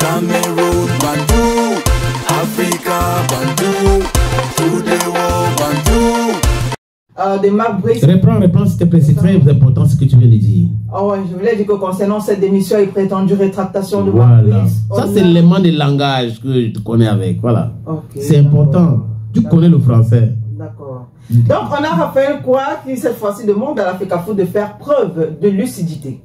Cameroon, Bantou, Africa, Bantou, to the world, Bantou. De Marc Brice. Reprends, s'il te plaît, c'est très important ce que tu viens de dire. Ah ouais, je voulais dire que concernant cette démission et prétendue rétractation de Marc Brice. Ça, c'est l'élément de langage que je te connais avec. Voilà. Okay, c'est important. Tu connais le français. D'accord. Donc, on a Raphaël Kouah qui, cette fois-ci, demande à la FECAFOOT de faire preuve de lucidité.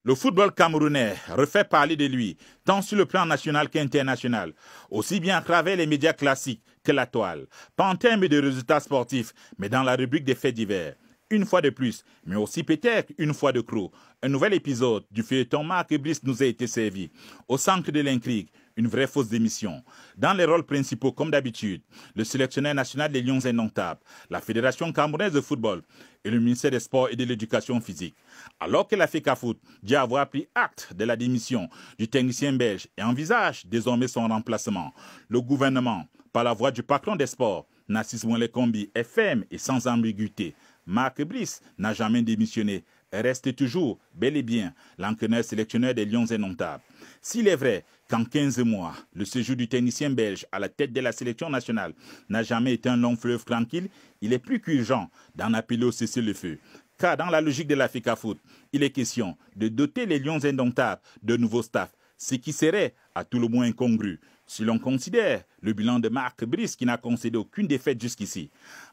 Le football camerounais refait parler de lui, tant sur le plan national qu'international, aussi bien à travers les médias classiques que la toile, pas en termes de résultats sportifs, mais dans la rubrique des faits divers. Une fois de plus, mais aussi peut-être une fois de trop, un nouvel épisode du feuilleton Marc Brice nous a été servi. Au centre de l'intrigue, une vraie fausse démission. Dans les rôles principaux, comme d'habitude, le sélectionneur national des Lions Indomptables, la Fédération camerounaise de football et le ministère des Sports et de l'Éducation physique. Alors que la FECAFOOT dit avoir pris acte de la démission du technicien belge et envisage désormais son remplacement, le gouvernement, par la voix du patron des sports, Narcisse Mouelé-Kombi, est ferme et sans ambiguïté. Marc Brice n'a jamais démissionné et reste toujours, bel et bien, l'entraîneur sélectionneur des Lions Indomptables. S'il est vrai qu'en 15 mois, le séjour du technicien belge à la tête de la sélection nationale n'a jamais été un long fleuve tranquille, il est plus qu'urgent d'en appeler au cessez-le-feu. Car dans la logique de la FECAFOOT, il est question de doter les Lions Indomptables de nouveaux staffs, ce qui serait à tout le moins incongru si l'on considère le bilan de Marc Brice qui n'a concédé aucune défaite jusqu'ici.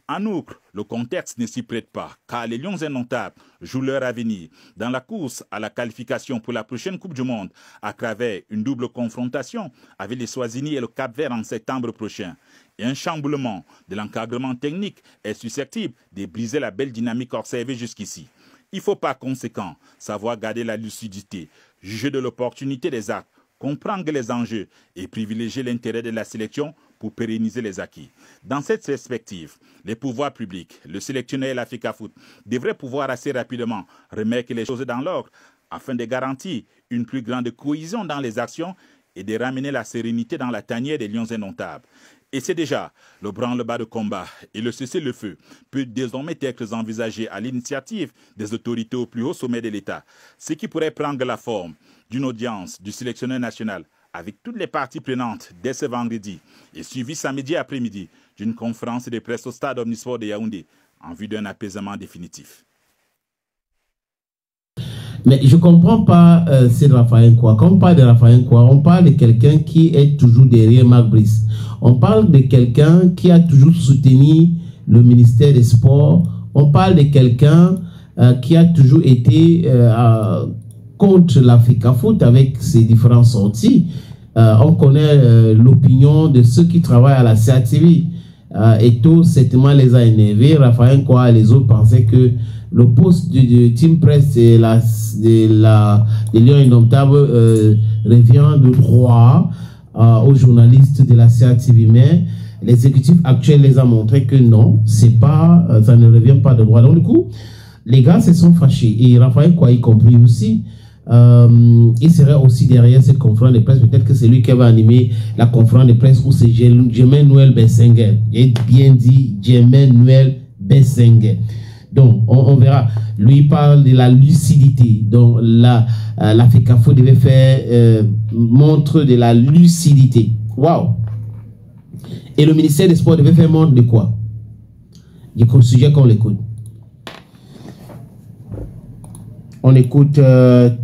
En outre, le contexte ne s'y prête pas, car les Lions Indomptables jouent leur avenir dans la course à la qualification pour la prochaine Coupe du Monde à travers une double confrontation avec les Swazini et le Cap-Vert en septembre prochain. Et un chamboulement de l'encadrement technique est susceptible de briser la belle dynamique observée jusqu'ici. Il faut par conséquent savoir garder la lucidité, juger de l'opportunité des actes, comprendre les enjeux et privilégier l'intérêt de la sélection pour pérenniser les acquis. Dans cette perspective, les pouvoirs publics, le sélectionneur et la FECAFOOT devraient pouvoir assez rapidement remettre les choses dans l'ordre afin de garantir une plus grande cohésion dans les actions et de ramener la sérénité dans la tanière des Lions Indomptables. Et c'est déjà le branle-bas de combat et le cessez-le-feu peut désormais être envisagé à l'initiative des autorités au plus haut sommet de l'État, ce qui pourrait prendre la forme d'une audience du sélectionneur national avec toutes les parties prenantes dès ce vendredi et suivi samedi après-midi d'une conférence de presse au stade Omnisport de Yaoundé en vue d'un apaisement définitif. Mais je ne comprends pas c'est Raphaël Kouah. Quand on parle de Raphaël Kouah, on parle de quelqu'un qui est toujours derrière Marc Brice. On parle de quelqu'un qui a toujours soutenu le ministère des Sports. On parle de quelqu'un qui a toujours été contre la FECAFOOT avec ses différentes sorties. On connaît l'opinion de ceux qui travaillent à la CATV. Et tout certainement les a énervés. Raphaël Kouah et les autres pensaient que le poste de Team Press des Lions Indomptables revient de droit aux journalistes de la CATV, mais l'exécutif actuel les a montré que non, c'est pas, ça ne revient pas de droit. Donc du coup, les gars se sont fâchés et Raphaël Kouah y compris aussi. Il serait aussi derrière cette conférence de presse. Peut-être que c'est lui qui va animer la conférence de presse où c'est Germain Noël Bessenger. J'ai bien dit Germain Noël Bessenger. Donc, on verra. Lui parle de la lucidité. Donc, la FECAFOOT devait faire montre de la lucidité. Waouh! Et le ministère des Sports devait faire montre de quoi? Il y a un sujet qu'on l'écoute. On écoute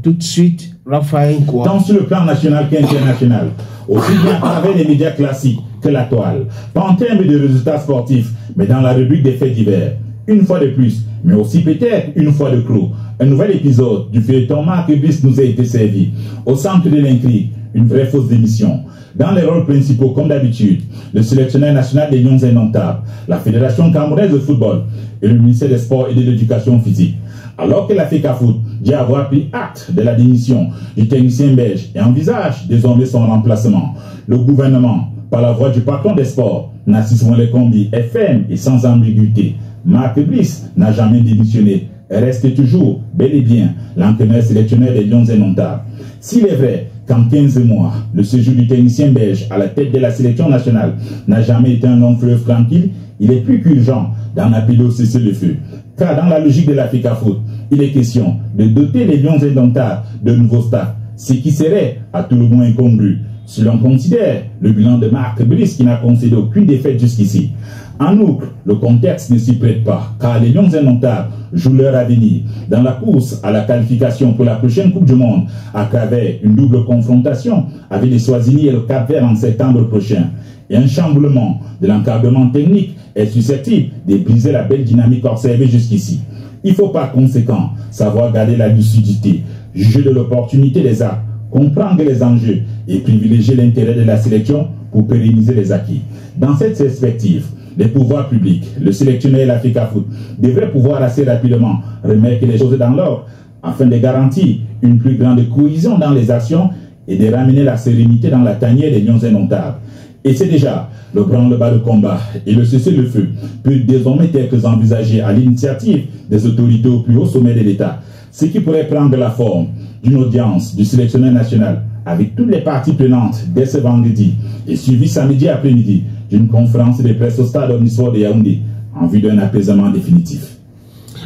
tout de suite Raphaël Kouah. Tant sur le plan national qu'international, aussi bien à travers les médias classiques que la toile, pas en termes de résultats sportifs, mais dans la rubrique des faits divers. Une fois de plus, mais aussi peut-être une fois de trop, un nouvel épisode du feuilleton Marc Brice nous a été servi. Au centre de l'intrigue, une vraie fausse démission. Dans les rôles principaux, comme d'habitude, le sélectionneur national des Lions Indomptables, la Fédération camerounaise de football et le ministère des Sports et de l'Éducation physique. Alors que la FECAFOOT dit avoir pris acte de la démission du technicien belge et envisage désormais son remplacement, le gouvernement, par la voix du patron des sports, Narcisse Mouelé-Kombi, est ferme et sans ambiguïté. Marc Brice n'a jamais démissionné et reste toujours, bel et bien, l'entraîneur sélectionneur des Lions Indomptables. S'il est vrai qu'en 15 mois, le séjour du technicien belge à la tête de la sélection nationale n'a jamais été un long fleuve tranquille, il est plus qu'urgent d'en appeler au cessez-le-feu. Car dans la logique de la FECAFOOT, il est question de doter les Lions Indomptables de nouveaux staffs, ce qui serait à tout le moins incongru si l'on considère le bilan de Marc Brice qui n'a concédé aucune défaite jusqu'ici. En outre, le contexte ne s'y prête pas, car les Lions indomptables jouent leur avenir dans la course à la qualification pour la prochaine Coupe du Monde à travers une double confrontation avec les Swazini et le Cap-Vert en septembre prochain. Et un chamboulement de l'encadrement technique est susceptible de briser la belle dynamique observée jusqu'ici. Il faut par conséquent savoir garder la lucidité, juger de l'opportunité des actes, comprendre les enjeux et privilégier l'intérêt de la sélection pour pérenniser les acquis. Dans cette perspective, les pouvoirs publics, le sélectionneur et l'Africa Foot devraient pouvoir assez rapidement remettre les choses dans l'ordre afin de garantir une plus grande cohésion dans les actions et de ramener la sérénité dans la tanière des Lions indomptables. Et c'est déjà le branle-bas de combat et le cessez-le-feu peut désormais être envisagé à l'initiative des autorités au plus haut sommet de l'État, ce qui pourrait prendre la forme d'une audience du sélectionneur national avec toutes les parties prenantes dès ce vendredi et suivi samedi après-midi d'une conférence de presse au stade omnisport de Yaoundé en vue d'un apaisement définitif.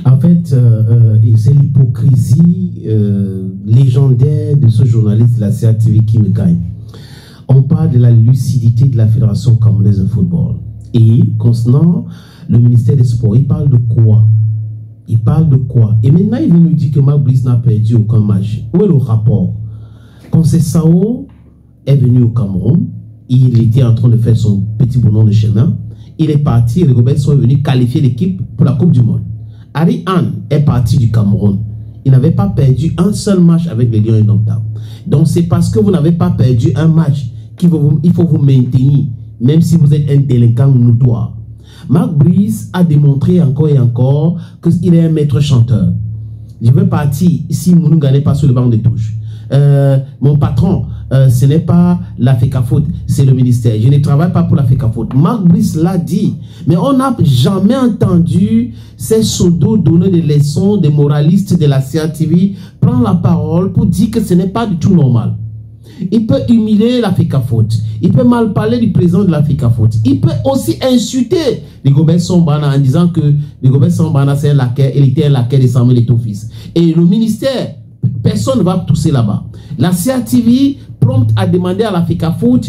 En fait, c'est l'hypocrisie légendaire de ce journaliste de la CATV qui me gagne. On parle de la lucidité de la Fédération camerounaise de football. Et concernant le ministère des Sports, il parle de quoi? Il parle de quoi? Et maintenant, il vient nous dire que Marc Brice n'a perdu aucun match. Où est le rapport? Conseil Sao est venu au Cameroun. Il était en train de faire son petit bonhomme de chemin. Il est parti, les Robert sont venus qualifier l'équipe pour la Coupe du Monde. Harry Anne est parti du Cameroun. Il n'avait pas perdu un seul match avec les Lions indomptables. Donc c'est parce que vous n'avez pas perdu un match qu'il faut vous maintenir, même si vous êtes un délinquant notoire. Marc Brice a démontré encore et encore qu'il est un maître chanteur. Je vais partir si vous ne gagnez pas sur le banc de touche. Mon patron, ce n'est pas la FECAFOOT, c'est le ministère. Je ne travaille pas pour la FECAFOOT. Marc Brice l'a dit. Mais on n'a jamais entendu ces sodos donner des leçons des moralistes de la CATV prendre la parole pour dire que ce n'est pas du tout normal. Il peut humilier la FECAFOOT. Il peut mal parler du président de la FECAFOOT. Il peut aussi insulter Rigobert Sambana en disant que Rigobert Sambana c'est un laquais, il était un laquais de Samuel Eto'o-Fils. Et le ministère, personne ne va tousser là-bas. La CATV prompte à demander à la FECAFOOT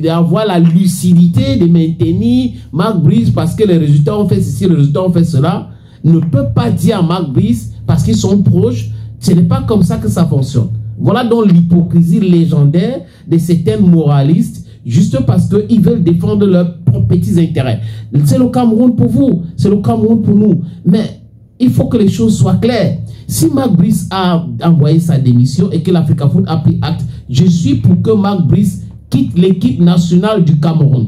d'avoir la lucidité de maintenir Marc Brice parce que les résultats ont fait ceci, les résultats ont fait cela. Ne peut pas dire à Marc Brice parce qu'ils sont proches. Ce n'est pas comme ça que ça fonctionne. Voilà donc l'hypocrisie légendaire de certains moralistes, juste parce qu'ils veulent défendre leurs petits intérêts. C'est le Cameroun pour vous, c'est le Cameroun pour nous. Mais il faut que les choses soient claires. Si Marc Brice a envoyé sa démission et que l'Africa Foot a pris acte, je suis pour que Marc Brice quitte l'équipe nationale du Cameroun.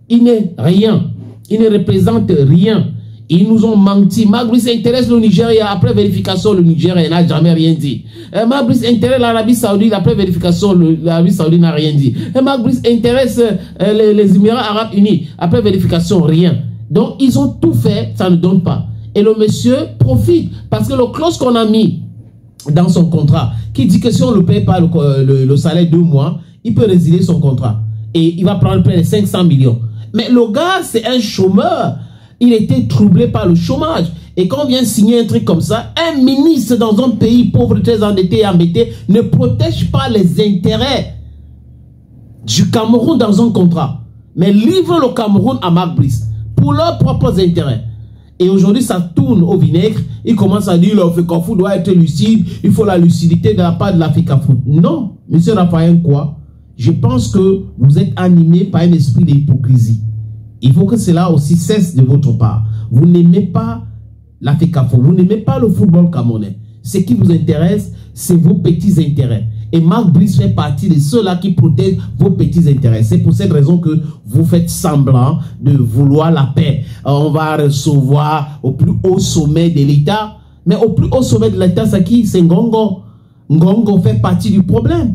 Il n'est rien. Il ne représente rien. Ils nous ont menti. Marc Brice intéresse le Nigeria. Après vérification, le Nigeria n'a jamais rien dit. Marc Brice intéresse l'Arabie Saoudite. Après vérification, l'Arabie Saoudite n'a rien dit. Marc Brice intéresse les Émirats Arabes Unis. Après vérification, rien. Donc, ils ont tout fait. Ça ne donne pas. Et le monsieur profite. Parce que le clause qu'on a mis dans son contrat, qui dit que si on ne paye pas le salaire 2 mois, il peut résilier son contrat. Et il va prendre près de 500 millions. Mais le gars, c'est un chômeur. Il était troublé par le chômage. Et quand on vient signer un truc comme ça, un ministre dans un pays pauvre, très endetté et embêté, ne protège pas les intérêts du Cameroun dans un contrat. Mais livre le Cameroun à Marc Brice pour leurs propres intérêts. Et aujourd'hui, ça tourne au vinaigre. Il commence à dire l'Africa Foot doit être lucide. Il faut la lucidité de la part de l'Africa Foot. Non, monsieur Raphaël Quoi, je pense que vous êtes animé par un esprit d'hypocrisie. Il faut que cela aussi cesse de votre part. Vous n'aimez pas l'Africa Foot. Vous n'aimez pas le football camerounais. Ce qui vous intéresse, c'est vos petits intérêts. Et Marc Brice fait partie de ceux-là qui protègent vos petits intérêts. C'est pour cette raison que vous faites semblant de vouloir la paix. On va recevoir au plus haut sommet de l'État. Mais au plus haut sommet de l'État, c'est qui? C'est Ngongo. Ngongo fait partie du problème.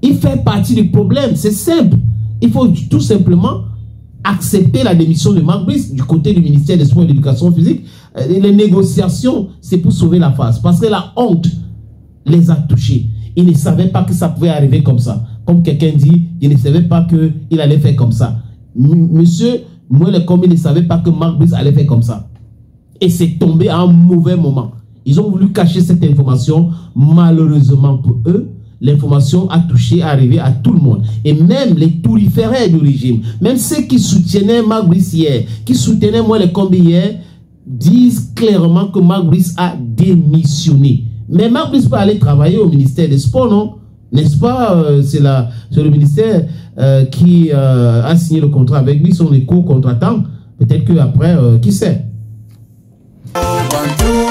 Il fait partie du problème. C'est simple. Il faut tout simplement accepter la démission de Marc Brice du côté du ministère des Sports et de l'Éducation physique. Les négociations, c'est pour sauver la face. Parce que la honte les a touchés. Ils ne savaient pas que ça pouvait arriver comme ça. Comme quelqu'un dit, ils ne savaient pas qu'il allait faire comme ça. Monsieur Mouele, comme il ne savait pas que Marc Brice allait faire comme ça. Et c'est tombé à un mauvais moment. Ils ont voulu cacher cette information. Malheureusement pour eux, l'information a touché, arrivé à tout le monde. Et même les turiféraires du régime, même ceux qui soutenaient Marc Brice hier, qui soutenaient moi les combis hier, disent clairement que Marc Brice a démissionné. Mais Marc Brice peut aller travailler au ministère des Sports, non? N'est-ce pas? C'est le ministère qui a signé le contrat avec lui, son éco-contratant. Peut-être qu'après, qui sait? Bantou.